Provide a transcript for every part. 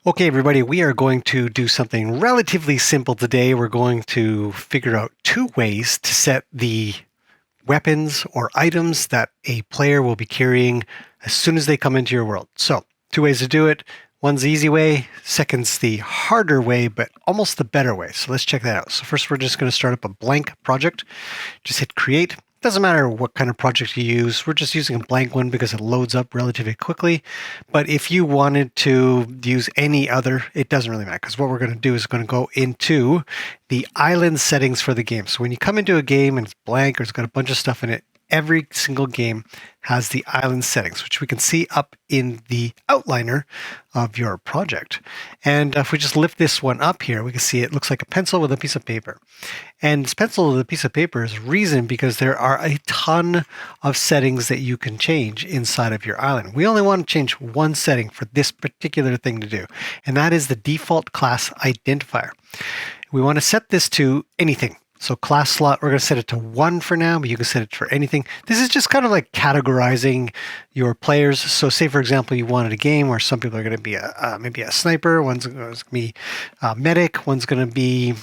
Okay, everybody, we are going to do something relatively simple today. We're going to figure out two ways to set the weapons or items that a player will be carrying as soon as they come into your world. So, two ways to do it. One's the easy way, second's the harder way, but almost the better way. So let's check that out. So first we're just going to start up a blank project. Just hit create. Doesn't matter what kind of project you use. We're just using a blank one because it loads up relatively quickly. But if you wanted to use any other, it doesn't really matter, because what we're going to do is going to go into the island settings for the game. So when you come into a game and it's blank or it's got a bunch of stuff in it, every single game has the island settings, which we can see up in the outliner of your project. And if we just lift this one up here, we can see it looks like a pencil with a piece of paper. And this pencil with a piece of paper is reason because there are a ton of settings that you can change inside of your island. We only want to change one setting for this particular thing to do, and that is the default class identifier. We want to set this to anything. So class slot, we're going to set it to 1 for now, but you can set it for anything. This is just kind of like categorizing your players. So say, for example, you wanted a game where some people are going to be maybe a sniper, one's going to be a medic, one's going to be,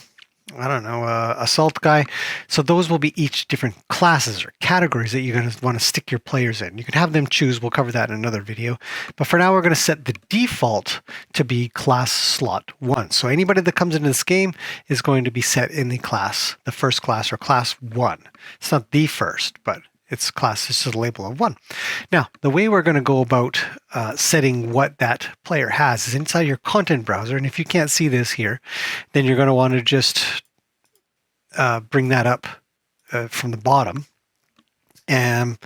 I don't know, assault guy. So those will be each different classes or categories that you're going to want to stick your players in. You can have them choose. We'll cover that in another video. But for now, we're going to set the default to be class slot 1. So anybody that comes into this game is going to be set in the class, the first class or class 1. It's not the first, but it's class, it's just a label of 1. Now, the way we're going to go about setting what that player has is inside your content browser. And if you can't see this here, then you're going to want to just bring that up from the bottom. And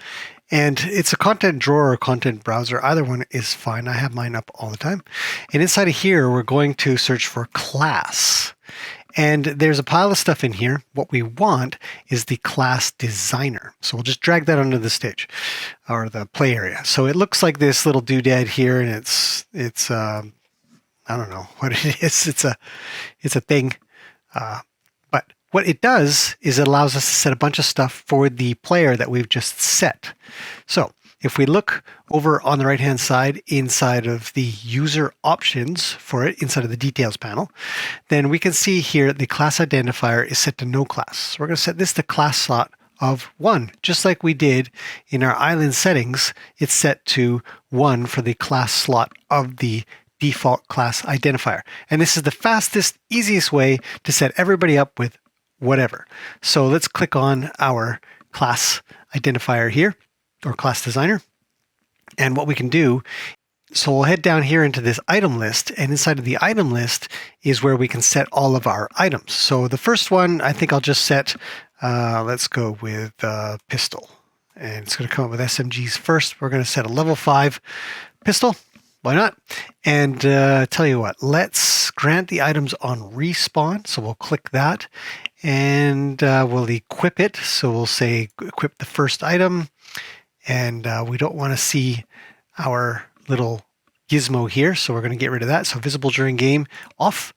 it's a content drawer or content browser. Either one is fine. I have mine up all the time. And inside of here, we're going to search for class. And there's a pile of stuff in here. What we want is the class designer. So we'll just drag that onto the stage or the play area. So it looks like this little doodad here, and it's I don't know what it is. It's a thing. But what it does is it allows us to set a bunch of stuff for the player that we've just set. So if we look over on the right-hand side inside of the user options for it, inside of the details panel, then we can see here the class identifier is set to no class. So we're going to set this to class slot of 1, just like we did in our island settings. It's set to 1 for the class slot of the default class identifier. And this is the fastest, easiest way to set everybody up with whatever. So let's click on our class identifier here, or class designer. And what we can do, so we'll head down here into this item list, and inside of the item list is where we can set all of our items. So the first one, I think I'll just set, let's go with pistol. And it's going to come up with SMGs first. We're going to set a level 5 pistol. Why not? And tell you what, let's grant the items on respawn. So we'll click that and we'll equip it. So we'll say equip the first item. And we don't want to see our little gizmo here, so we're going to get rid of that. So visible during game, off.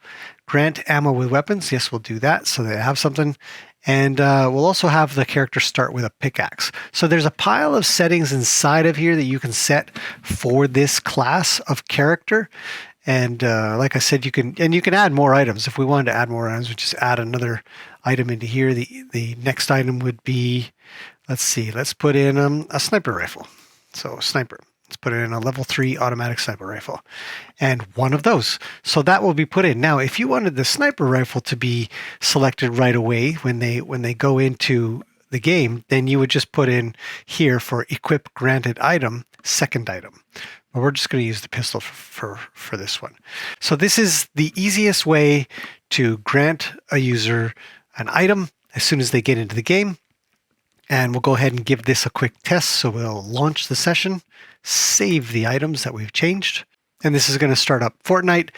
Grant ammo with weapons. Yes, we'll do that so they have something. And we'll also have the character start with a pickaxe. So there's a pile of settings inside of here that you can set for this class of character. And like I said, you can add more items. If we wanted to add more items, we just add another item into here. The next item would be, let's see, let's put in a sniper rifle. So sniper, let's put in a level 3 automatic sniper rifle and one of those. So that will be put in. Now, if you wanted the sniper rifle to be selected right away when they go into the game, then you would just put in here for equip granted item, second item. But we're just going to use the pistol for this one. So this is the easiest way to grant a user an item as soon as they get into the game. And we'll go ahead and give this a quick test. So we'll launch the session, save the items that we've changed. And this is going to start up Fortnite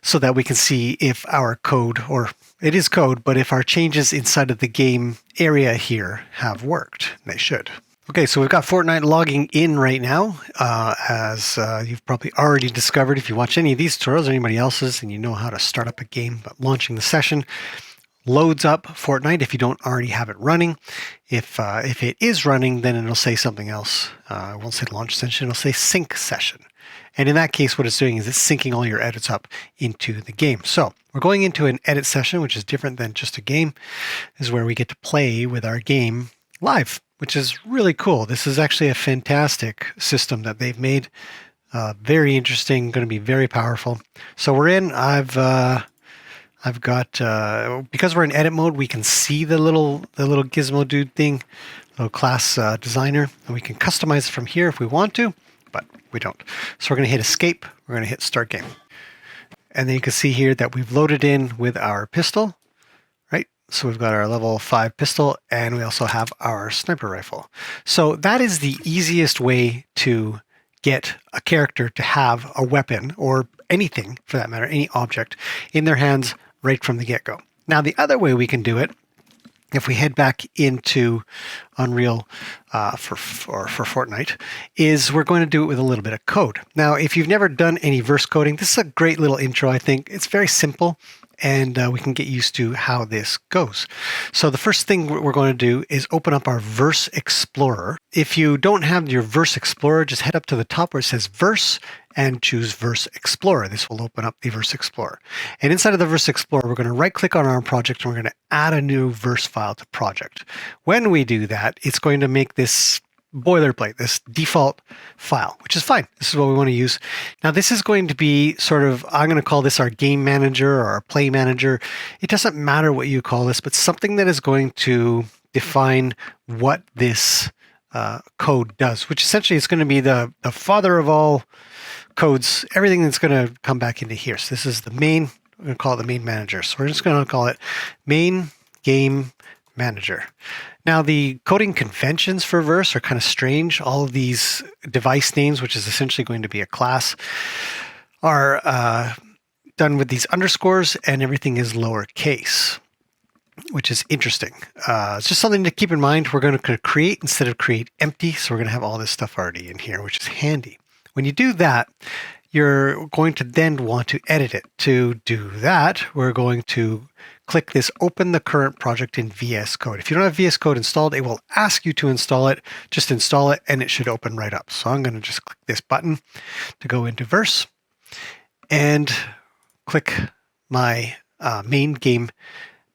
so that we can see if our code, or it is code, but if our changes inside of the game area here have worked. They should. Okay, so we've got Fortnite logging in right now, as you've probably already discovered if you watch any of these tutorials or anybody else's and you know how to start up a game, but launching the session loads up Fortnite if you don't already have it running. If it is running, then it'll say something else. It won't say launch session, it'll say sync session. And in that case, what it's doing is it's syncing all your edits up into the game. So we're going into an edit session, which is different than just a game. This is where we get to play with our game live, which is really cool. This is actually a fantastic system that they've made. Very interesting, going to be very powerful. So we're in. I've got because we're in edit mode, we can see the little gizmo dude thing, little class designer, and we can customize it from here if we want to, but we don't. So we're going to hit escape. We're going to hit start game, and then you can see here that we've loaded in with our pistol. Right, so we've got our level 5 pistol, and we also have our sniper rifle. So that is the easiest way to get a character to have a weapon, or anything for that matter, any object, in their hands right from the get-go. Now, the other way we can do it, if we head back into Unreal for Fortnite, is we're going to do it with a little bit of code. Now, if you've never done any verse coding, this is a great little intro, I think. It's very simple, and we can get used to how this goes. So the first thing we're going to do is open up our Verse Explorer. If you don't have your Verse Explorer, just head up to the top where it says Verse and choose Verse Explorer. This will open up the Verse Explorer. And inside of the Verse Explorer, we're going to right-click on our project, and we're going to add a new verse file to project. When we do that, it's going to make this boilerplate, this default file, which is fine. This is what we want to use. Now, this is going to be sort of, I'm going to call this our game manager or our play manager. It doesn't matter what you call this, but something that is going to define what this code does, which essentially is going to be the father of all codes, everything that's going to come back into here. So this is the main, we're going to call it the main manager. So we're just going to call it main game manager. Now, the coding conventions for Verse are kind of strange. All of these device names, which is essentially going to be a class, are done with these underscores, and everything is lowercase, which is interesting. It's just something to keep in mind. We're going to create instead of create empty, so we're going to have all this stuff already in here, which is handy. When you do that, you're going to then want to edit it. To do that, we're going to click this Open the Current Project in VS Code. If you don't have VS Code installed, it will ask you to install it. Just install it, and it should open right up. So I'm going to just click this button to go into Verse and click my main game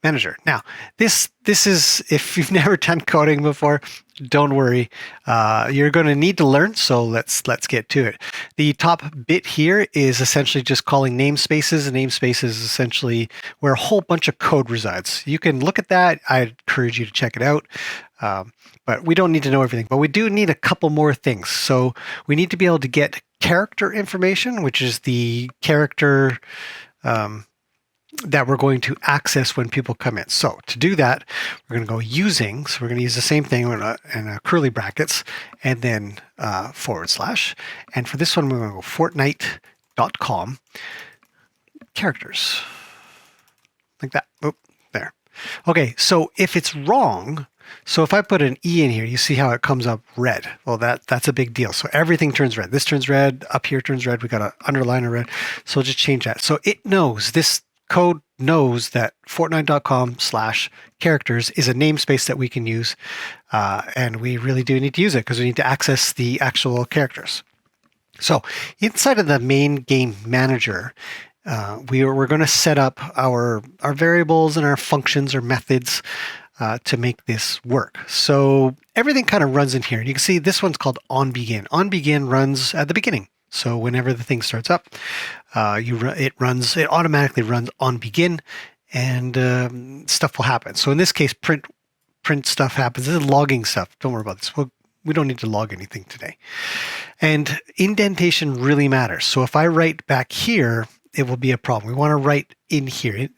manager. Now, this is, if you've never done coding before, don't worry. You're going to need to learn, so let's get to it. The top bit here is essentially just calling namespaces. A namespace is essentially where a whole bunch of code resides. You can look at that. I encourage you to check it out. But we don't need to know everything. But we do need a couple more things. So we need to be able to get character information, which is the character that we're going to access when people come in. So to do that, we're going to go using. So we're going to use the same thing in curly brackets and then /. And for this one, we're going to go fortnite.com characters. Like that. Oh, there. Okay, so if it's wrong, so if I put an E in here, you see how it comes up red. Well, that's a big deal. So everything turns red. This turns red. Up here turns red. We got to underline a red. So we'll just change that. So it knows, this code knows that fortnite.com/characters is a namespace that we can use. And we really do need to use it because we need to access the actual characters. So inside of the main game manager, we're going to set up our variables and our functions or methods to make this work. So everything kind of runs in here. And you can see this one's called onBegin. onBegin runs at the beginning. So whenever the thing starts up, it automatically runs onBegin, and stuff will happen. So in this case, print stuff happens. This is logging stuff. Don't worry about this. We don't need to log anything today. And indentation really matters. So if I write back here, it will be a problem. We want to write in here.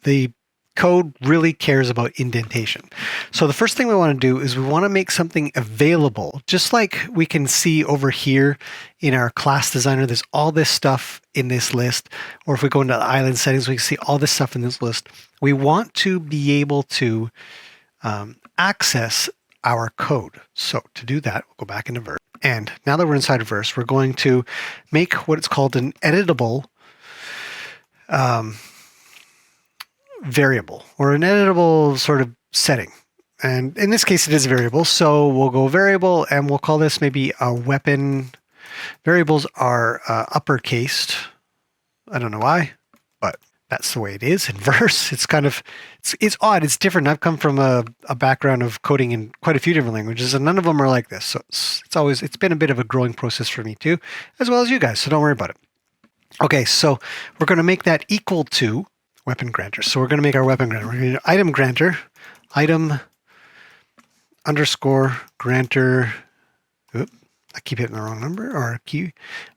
The code really cares about indentation. So the first thing we want to do is we want to make something available, just like we can see over here in our class designer. There's all this stuff in this list, or if we go into the island settings, we can see all this stuff in this list. We want to be able to access our code. So to do that, we'll go back into Verse. And now that we're inside of Verse, we're going to make what it's called an editable variable, or an editable sort of setting. And in this case, it is a variable. So we'll go variable, and we'll call this maybe a weapon Variables are uppercased. I don't know why, but that's the way it is in verse. It's kind of, it's odd. It's different. I've come from a background of coding in quite a few different languages, and none of them are like this. So it's been a bit of a growing process for me too, as well as you guys. So don't worry about it. Okay, so we're going to make that equal to weapon granter. So we're going to make our weapon granter. We're going to do item granter, item underscore granter. Oop, I keep hitting the wrong number, or key.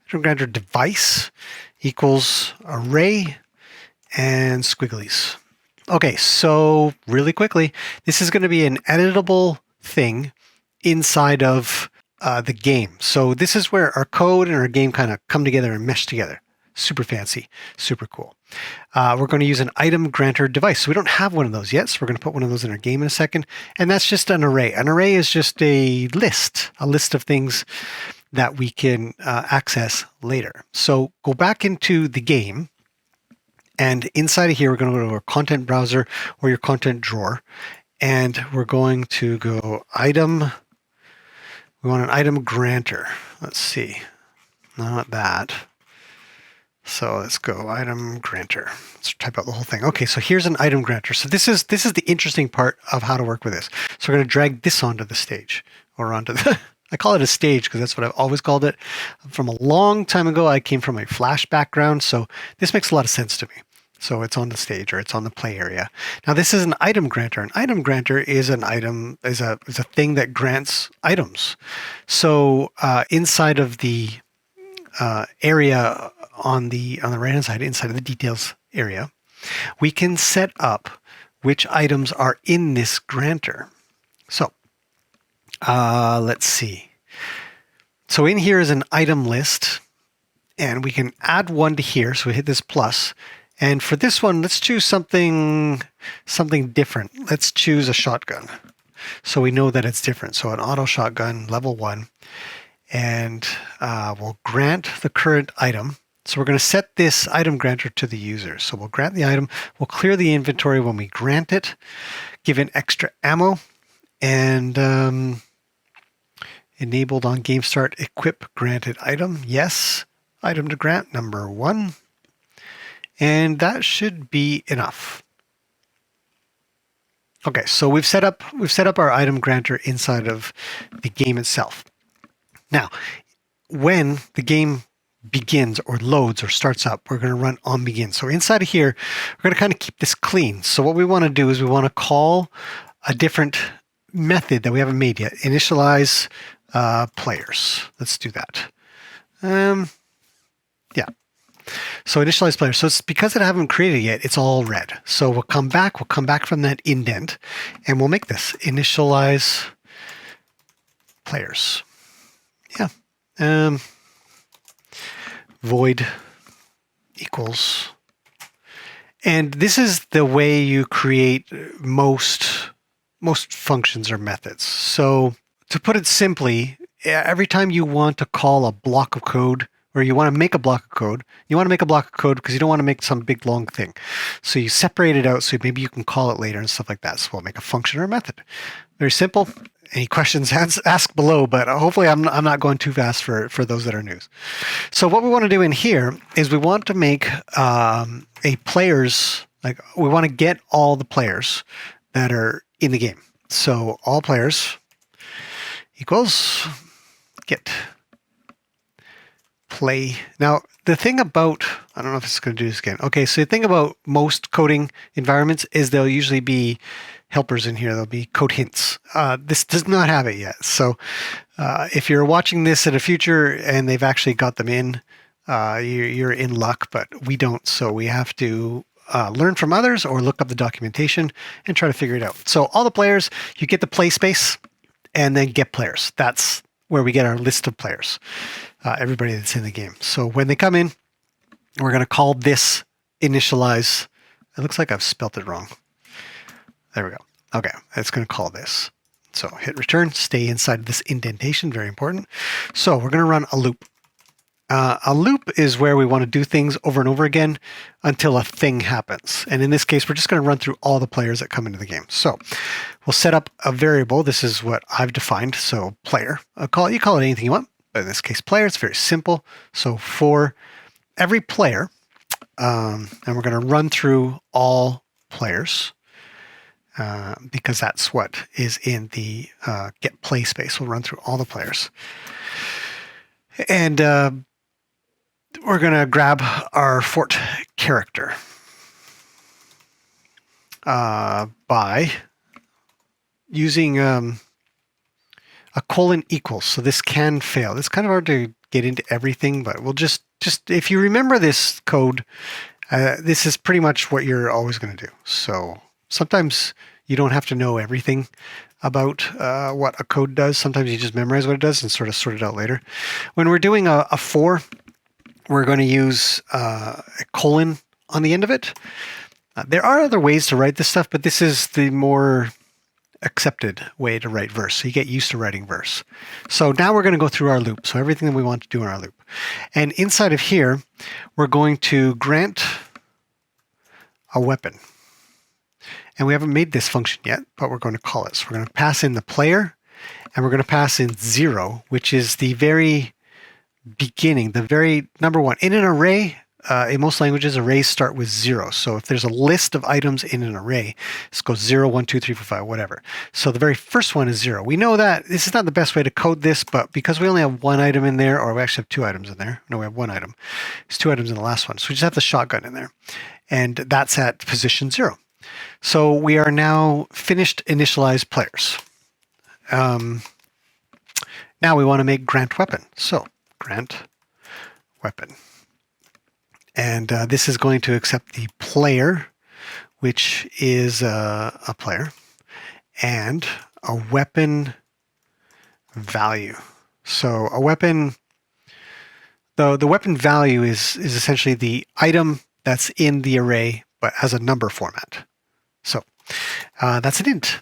Item granter device equals array and squigglies. Okay, so really quickly, this is going to be an editable thing inside of the game. So this is where our code and our game kind of come together and mesh together. Super fancy, super cool. We're going to use an item granter device. So we don't have one of those yet, so we're going to put one of those in our game in a second. And that's just an array. An array is just a list of things that we can access later. So go back into the game. And inside of here, we're going to go to our content browser or your content drawer. And we're going to go item. We want an item granter. Let's see. Not that. So let's go item granter. Let's type out the whole thing. Okay, so here's an item granter. So this is the interesting part of how to work with this. So we're going to drag this onto the stage or onto the I call it a stage because that's what I've always called it. From a long time ago, I came from a Flash background, so this makes a lot of sense to me. So it's on the stage or it's on the play area. Now this is an item granter. An item granter is a thing that grants items. So inside of the area on the right hand side, inside of the details area, we can set up which items are in this granter. So let's see. So in here is an item list, and we can add one to here. So we hit this plus. And for this one, let's choose something different. Let's choose a shotgun. So we know that it's different. So an auto shotgun, level 1. And we'll grant the current item. So we're going to set this item granter to the user. So we'll grant the item. We'll clear the inventory when we grant it, give it extra ammo, and enabled on game start, equip granted item. Yes, item to grant, number 1. And that should be enough. Okay, so we've set up our item granter inside of the game itself. Now, when the game begins or loads or starts up, we're going to run on begin. So inside of here, we're going to kind of keep this clean. So what we want to do is we want to call a different method that we haven't made yet. Initialize players. Let's do that. Yeah. So initialize players. So it's because I haven't created it yet, it's all red. So we'll come back from that indent, and we'll make this initialize players. Yeah. Void equals. And this is the way you create most functions or methods. So to put it simply, every time you want to call a block of code, or you want to make a block of code, because you don't want to make some big long thing. So you separate it out so maybe you can call it later and stuff like that. So we'll make a function or a method. Very simple. Any questions, ask below, but hopefully I'm not going too fast for those that are news. So what we want to do in here is we want to make a players, like we want to get all the players that are in the game. So all players equals get play. Now, the thing about, I don't know if it's going to do this again. Okay, so the thing about most coding environments is there'll usually be helpers in here. There'll be code hints. This does not have it yet. So if you're watching this in the future and they've actually got them in, you're in luck, but we don't. So we have to learn from others or look up the documentation and try to figure it out. So all the players, you get the play space and then get players. That's where we get our list of players, everybody that's in the game. So when they come in, we're going to call this initialize. It looks like I've spelt it wrong. There we go. Okay, it's going to call this. So hit return, stay inside this indentation, very important. So we're going to run a loop. A loop is where we want to do things over and over again until a thing happens. And in this case, we're just going to run through all the players that come into the game. So we'll set up a variable. This is what I've defined. So player, you call it anything you want, but in this case player, it's very simple. So for every player, and we're going to run through all players because that's what is in the get play space. We'll run through all the players. And we're going to grab our fort character by using a colon equals. So this can fail. It's kind of hard to get into everything, but we'll just if you remember this code, this is pretty much what you're always going to do. So sometimes you don't have to know everything about what a code does. Sometimes you just memorize what it does and sort of sort it out later. When we're doing a for, we're going to use a colon on the end of it. There are other ways to write this stuff, but this is the more accepted way to write verse. So you get used to writing verse. So now we're going to go through our loop. So everything that we want to do in our loop. And inside of here, we're going to grant a weapon. And we haven't made this function yet, but we're going to call it. So we're going to pass in the player, and we're going to pass in 0, which is the very beginning, the very number one. In an array, in most languages, arrays start with 0. So if there's a list of items in an array, this goes 0, 1, 2, 3, 4, 5, whatever. So the very first one is 0. We know that this is not the best way to code this, but because we only have one item in there, or we actually have 2 items in there. No, we have 1 item. There's 2 items in the last one. So we just have the shotgun in there. And that's at position 0. So we are now finished initialized players. Now we want to make grant weapon. So grant weapon. And this is going to accept the player, which is a player, and a weapon value. So a weapon, the weapon value is essentially the item that's in the array, but as a number format. So that's an int.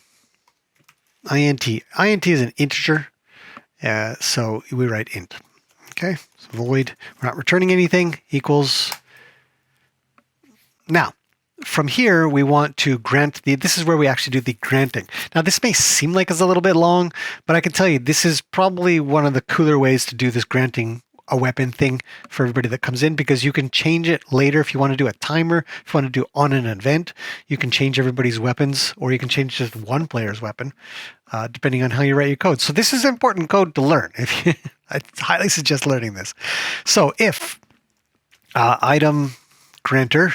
INT. INT is an integer, so we write int. Okay, so void, we're not returning anything, equals. Now, from here, we want to grant this is where we actually do the granting. Now, this may seem like it's a little bit long, but I can tell you this is probably one of the cooler ways to do this granting a weapon thing for everybody that comes in, because you can change it later if you want to do a timer, if you want to do on an event, you can change everybody's weapons, or you can change just one player's weapon, depending on how you write your code. So this is important code to learn. I highly suggest learning this. So if item granter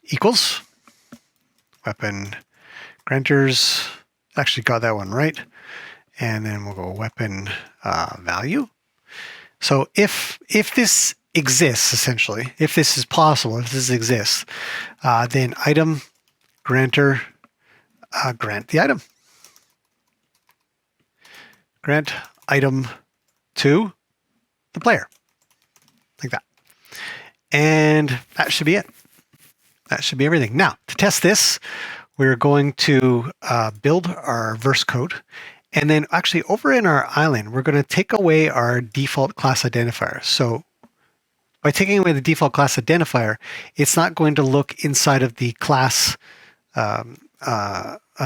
equals weapon granters, actually got that one right, and then we'll go weapon value. So if this exists, essentially, if this is possible, if this exists, then item granter grant the item. Grant item to the player, like that. And that should be it. That should be everything. Now, to test this, we're going to build our verse code. And then actually over in our island, we're going to take away our default class identifier. So by taking away the default class identifier, it's not going to look inside of the class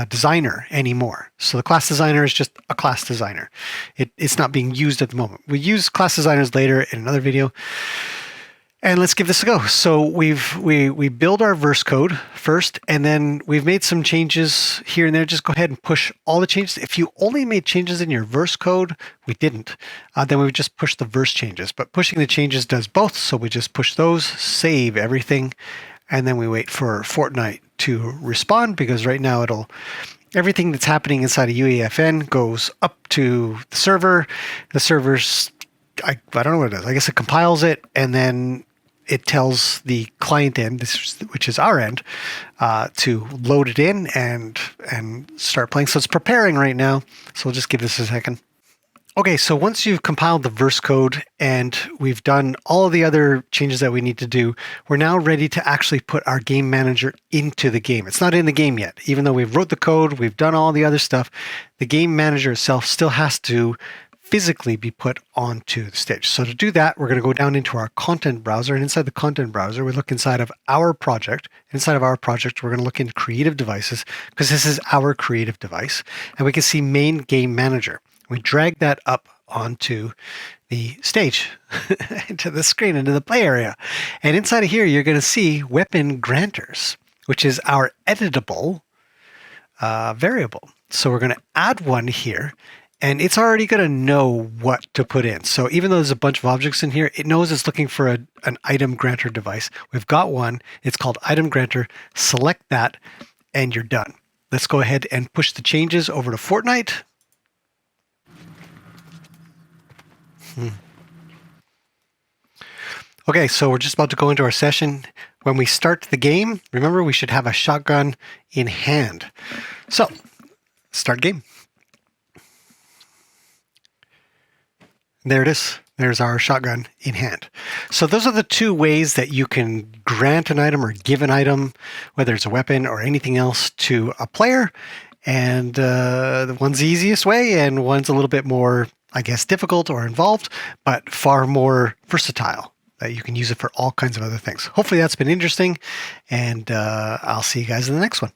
designer anymore. So the class designer is just a class designer. It's not being used at the moment. We use class designers later in another video. And let's give this a go. So we build our verse code first, and then we've made some changes here and there. Just go ahead and push all the changes. If you only made changes in your verse code, we didn't, then we would just push the verse changes. But pushing the changes does both, so we just push those, save everything, and then we wait for Fortnite to respond, because right now everything that's happening inside of UEFN goes up to the server. The server's, I don't know what it is. I guess it compiles it, and then it tells the client end, which is our end, to load it in and start playing. So it's preparing right now. So we'll just give this a second. Okay, so once you've compiled the verse code and we've done all the other changes that we need to do, we're now ready to actually put our game manager into the game. It's not in the game yet. Even though we've wrote the code, we've done all the other stuff, the game manager itself still has to physically be put onto the stage. So to do that, we're going to go down into our content browser, and inside the content browser, we look inside of our project. Inside of our project, we're going to look into creative devices, because this is our creative device, and we can see main game manager. We drag that up onto the stage, into the screen, into the play area. And inside of here, you're going to see weapon granters, which is our editable variable. So we're going to add one here, and it's already going to know what to put in. So even though there's a bunch of objects in here, it knows it's looking for an item granter device. We've got one. It's called item granter. Select that, and you're done. Let's go ahead and push the changes over to Fortnite. Okay, so we're just about to go into our session. When we start the game, remember we should have a shotgun in hand. So, start game. There it is. There's our shotgun in hand. So those are the two ways that you can grant an item or give an item, whether it's a weapon or anything else, to a player. And the one's the easiest way, and one's a little bit more, I guess, difficult or involved, but far more versatile. That you can use it for all kinds of other things. Hopefully that's been interesting, and I'll see you guys in the next one.